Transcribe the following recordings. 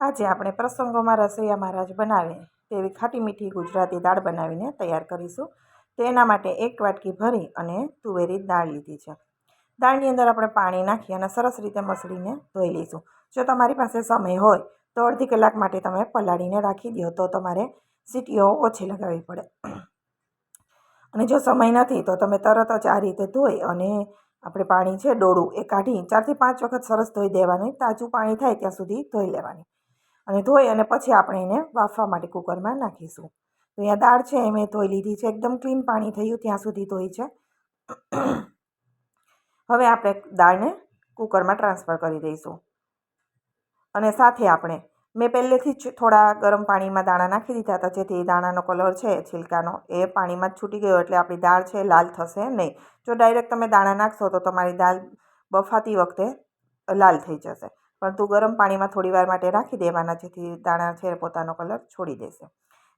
આજે આપણે પ્રસંગોમાં રસોઈયા મહારાજ બનાવે તેવી ખાટી મીઠી ગુજરાતી દાળ બનાવીને તૈયાર કરીશું. તેના માટે 1 વાટકી ભરી અને તુવેરી દાળ લીધી છે. દાળની અંદર આપણે પાણી નાખી અને સરસ રીતે મસળીને ધોઈ લઈશું. જો તમારી પાસે સમય હોય તો અડધી કલાક માટે તમે પલાળીને રાખી દો, તો તમારે સીટીઓ ઓછી લગાવવી પડે. અને જો સમય નથી તો તમે તરત જ આ રીતે ધોઈ અને આપણે પાણી છે ડોળું એ કાઢી 4 થી 5 વખત સરસ ધોઈ દેવાની. તાજું પાણી થાય ત્યાં સુધી ધોઈ લેવાની અને ધોઈ અને પછી આપણે એને બાફવા માટે કુકરમાં નાખીશું. તો અહીંયા દાળ છે એ મેં ધોઈ લીધી છે, એકદમ ક્લીન પાણી થયું ત્યાં સુધી ધોઈ છે. હવે આપણે દાળને કુકરમાં ટ્રાન્સફર કરી દઈશું અને સાથે આપણે મેં પહેલેથી જ થોડા ગરમ પાણીમાં દાણા નાખી દીધા હતા, જેથી દાણાનો કલર છે છિલકાનો એ પાણીમાં જ છૂટી ગયો, એટલે આપણી દાળ છે લાલ થશે નહીં. જો ડાયરેક્ટ તમે દાણા નાખશો તો તમારી દાળ બફાતી વખતે લાલ થઈ જશે, પરંતુ ગરમ પાણીમાં થોડી વાર માટે રાખી દેવાના, જેથી દાણા છે પોતાનો કલર છોડી દેશે.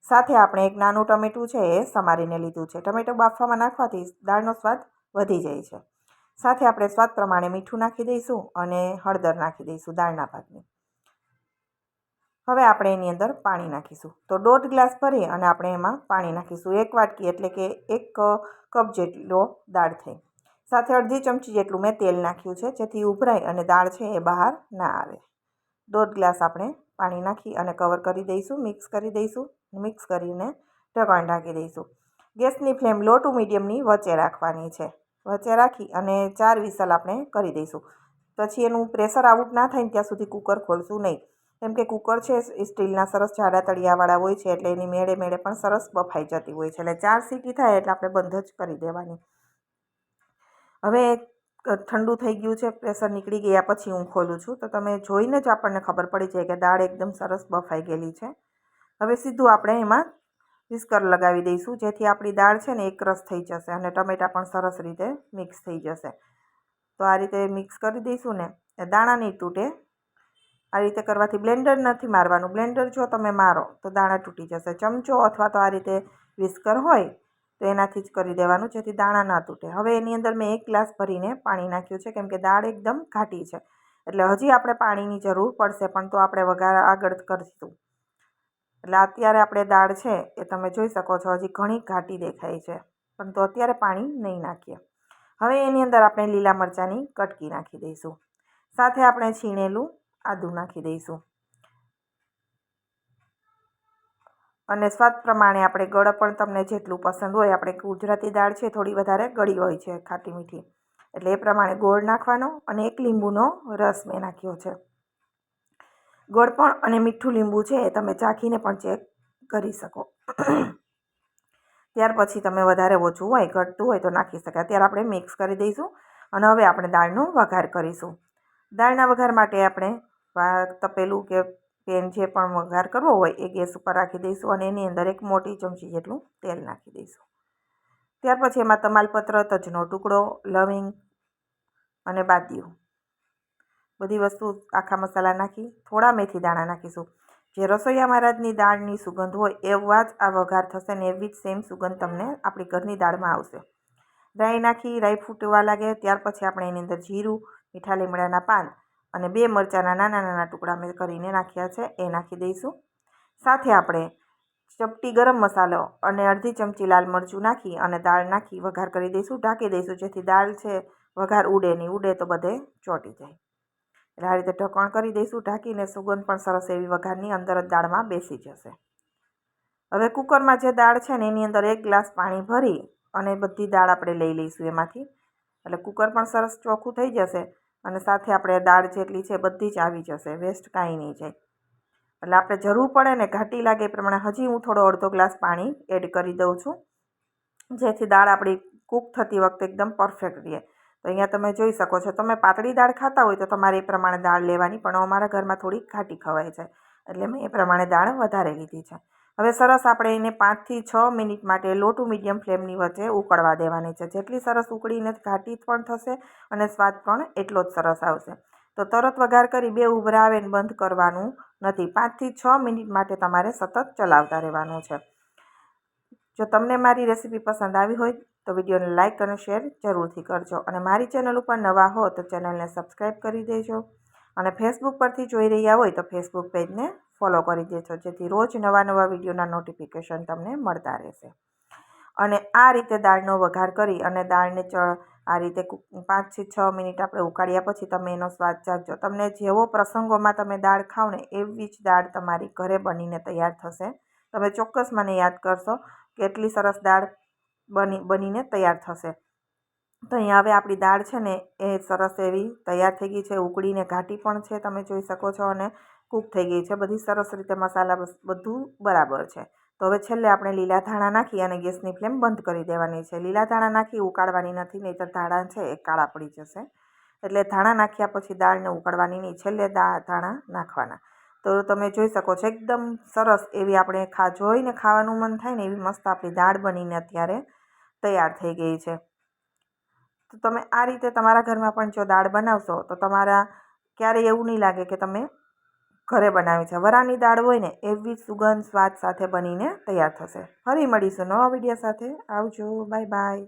સાથે આપણે એક નાનું ટમેટું છે એ સમારીને લીધું છે. ટમેટું બાફવામાં નાખવાથી દાળનો સ્વાદ વધી જાય છે. સાથે આપણે સ્વાદ પ્રમાણે મીઠું નાખી દઈશું અને હળદર નાખી દઈશું દાળના ભાગની. હવે આપણે એની અંદર પાણી નાખીશું. તો 1.5 ગ્લાસ ભરી અને આપણે એમાં પાણી નાખીશું. 1 વાટકી એટલે કે 1 કપ જેટલો દાળ થઈ. સાથે અડધી ચમચી જેટલું મેં તેલ નાખ્યું છે, જેથી ઉભરાય અને દાળ છે એ બહાર ના આવે. 1.5 ગ્લાસ આપણે પાણી નાખી અને કવર કરી દઈશું, મિક્સ કરી દઈશું. મિક્સ કરીને ઢાંકણ ઢાંકી દઈશું. ગેસની ફ્લેમ લો ટુ મીડિયમની વચ્ચે રાખવાની છે. વચ્ચે રાખી અને 4 વિસલ આપણે કરી દઈશું. પછી એનું પ્રેશર આઉટ ના થાય ત્યાં સુધી કુકર ખોલશું નહીં, કેમ કે કુકર છે સ્ટીલના સરસ જાડા તળિયાવાળા હોય છે, એટલે એની મેળે મેળે પણ સરસ બફાઈ જતી હોય છે. એટલે 4 સીટી થાય એટલે આપણે બંધ જ કરી દેવાની. હવે ઠંડુ થઈ ગયું છે, પ્રેશર નીકળી ગયા પછી હું ખોલું છું, તો તમે જોઈને જ આપણને ખબર પડી જાય કે દાળ એકદમ સરસ બફાઈ ગયેલી છે. હવે સીધું આપણે એમાં વિસ્કર લગાવી દઈશું, જેથી આપણી દાળ છે ને એકરસ થઈ જશે અને ટમેટાં પણ સરસ રીતે મિક્સ થઈ જશે. તો આ રીતે મિક્સ કરી દઈશું ને, દાણા નહીં તૂટે. આ રીતે કરવાથી બ્લેન્ડર નથી મારવાનું. બ્લેન્ડર જો તમે મારો તો દાણા તૂટી જશે. ચમચો અથવા તો આ રીતે વિસ્કર હોય તો એનાથી જ કરી દેવાનું, જેથી દાણા ના તૂટે. હવે એની અંદર મેં 1 ગ્લાસ ભરીને પાણી નાખ્યું છે, કેમ કે દાળ એકદમ ઘાટી છે, એટલે હજી આપણે પાણીની જરૂર પડશે, પણ તો આપણે વઘાર આગળ કરીશું. એટલે અત્યારે આપણે દાળ છે એ તમે જોઈ શકો છો હજી ઘણી ઘાટી દેખાય છે, પણ તો અત્યારે પાણી નહીં નાખીએ. હવે એની અંદર આપણે લીલા મરચાંની કટકી નાખી દઈશું. સાથે આપણે છીણેલું આદું નાખી દઈશું અને સ્વાદ પ્રમાણે આપણે ગળપ પણ તમને જેટલું પસંદ હોય, આપણે ગુજરાતી દાળ છે થોડી વધારે ગળી હોય છે ખાટી મીઠી, એટલે એ પ્રમાણે ગોળ નાખવાનો અને 1 લીંબુનો રસ મેં નાખ્યો છે. ગોળ પણ અને મીઠું લીંબુ છે એ તમે ચાખીને પણ ચેક કરી શકો. ત્યાર પછી તમે વધારે ઓછું હોય ઘટતું હોય તો નાખી શકાય. અત્યારે આપણે મિક્સ કરી દઈશું અને હવે આપણે દાળનો વઘાર કરીશું. દાળના વઘાર માટે આપણે તપેલું કે પેન જે પણ વઘાર કરવો હોય એ ગેસ ઉપર રાખી દઈશું અને એની અંદર 1 મોટી ચમચી જેટલું તેલ નાખી દઈશું. ત્યાર પછી એમાં તમાલપત્ર, તજનો ટુકડો, લવિંગ અને બાદિયું બધી વસ્તુ આખા મસાલા નાખી થોડા મેથી દાણા નાખીશું. જે રસોઈયા મહારાજની દાળની સુગંધ હોય એવા જ આ વઘાર થશે ને એવી જ સેમ સુગંધ તમને આપણી ઘરની દાળમાં આવશે. રાઈ નાખી, રાઈ ફૂટવા લાગે ત્યાર પછી આપણે એની અંદર જીરું, મીઠા લીમડાના પાન અને 2 મરચાંના નાના નાના ટુકડા મેં કરીને નાખ્યા છે એ નાખી દઈશું. સાથે આપણે ચપટી ગરમ મસાલો અને અડધી ચમચી લાલ મરચું નાખી અને દાળ નાખી વઘાર કરી દઈશું. ઢાંકી દઈશું, જેથી દાળ છે વઘાર ઉડે નહીં, ઉડે તો બધે ચોંટી જાય. એટલે આ રીતે ઢાંકણ કરી દઈશું. ઢાંકીને સુગંધ પણ સરસ એવી વઘારની અંદર જ દાળમાં બેસી જશે. હવે કુકરમાં જે દાળ છે ને એની અંદર 1 ગ્લાસ પાણી ભરી અને બધી દાળ આપણે લઈ લઈશું એમાંથી, એટલે કુકર પણ સરસ ચોખ્ખું થઈ જશે અને સાથે આપણે દાળ જેટલી છે બધી જ આવી જશે, વેસ્ટ કાંઈ નહીં જાય. એટલે આપણે જરૂર પડે ને ઘાટી લાગે એ પ્રમાણે હજી હું થોડો અડધો ગ્લાસ પાણી એડ કરી દઉં છું, જેથી દાળ આપણી કૂક થતી વખતે એકદમ પરફેક્ટ રહે. તો અહીંયા તમે જોઈ શકો છો, તમે પાતળી દાળ ખાતા હોય તો તમારે એ પ્રમાણે દાળ લેવાની, પણ અમારા ઘરમાં થોડી ઘાટી ખવાય છે એટલે મેં એ પ્રમાણે દાળ વધારે લીધી છે. હવે સરસ આપણે એને 5 થી 6 મિનિટ માટે લો ટુ મીડિયમ ફ્લેમની વચ્ચે ઉકળવા દેવાની છે. જેટલી સરસ ઉકળીને ઘાટી પણ થશે અને સ્વાદ પણ એટલો જ સરસ આવશે. તો તરત વઘાર કરી 2 ઉભરા આવે ને બંધ કરવાનું નથી. 5 થી 6 મિનિટ માટે તમારે સતત ચલાવતા રહેવાનું છે. જો તમને મારી રેસીપી પસંદ આવી હોય તો વિડીયોને લાઇક અને શેર જરૂરથી કરજો અને મારી ચેનલ ઉપર નવા હો તો ચેનલને સબસ્ક્રાઈબ કરી દેજો અને ફેસબુક પરથી જોઈ રહ્યા હોય તો ફેસબુક પેજને ફોલો કરી દેજો, જેથી રોજ નવા વિડીયોના નોટિફિકેશન તમને મળતા રહેશે. અને આ રીતે દાળનો વઘાર કરી અને દાળને આ રીતે 5 થી 6 મિનિટ આપણે ઉકાળ્યા પછી તમે એનો સ્વાદ ચાખજો. તમને જેવો પ્રસંગોમાં તમે દાળ ખાવ ને એવી જ દાળ તમારી ઘરે બનીને તૈયાર થશે. તમે ચોક્કસ મને યાદ કરશો કે એટલી સરસ દાળ બનીને તૈયાર થશે. તો અહીંયા હવે આપણી દાળ છે ને એ સરસ એવી તૈયાર થઈ ગઈ છે, ઉકળીને ઘાટી પણ છે, તમે જોઈ શકો છો, અને કૂક થઈ ગઈ છે, બધી સરસ રીતે મસાલા બધું બરાબર છે. તો હવે છેલ્લે આપણે લીલા ધાણા નાખી અને ગેસની ફ્લેમ બંધ કરી દેવાની છે. લીલા ધાણા નાખી ઉકાળવાની નથી, નહીંતર ધાણા છે એ કાળા પડી જશે. એટલે ધાણા નાખ્યા પછી દાળને ઉકાળવાની નહીં, છેલ્લે ધાણા નાખવાના. તો તમે જોઈ શકો છો એકદમ સરસ એવી આપણે જોઈને ખાવાનું મન થાય ને એવી મસ્ત આપણી દાળ બનીને અત્યારે તૈયાર થઈ ગઈ છે. તો તમે આ રીતે તમારા ઘરમાં પણ જો દાળ બનાવશો તો તમારા ક્યારેય એવું નહીં લાગે કે તમે ઘરે બનાવી છે. વરાની દાળ હોય ને એવી સુગંધ સ્વાદ સાથે બનીને તૈયાર થશે. ફરી મળીશું નવા વિડીયો સાથે. આવજો, બાય બાય.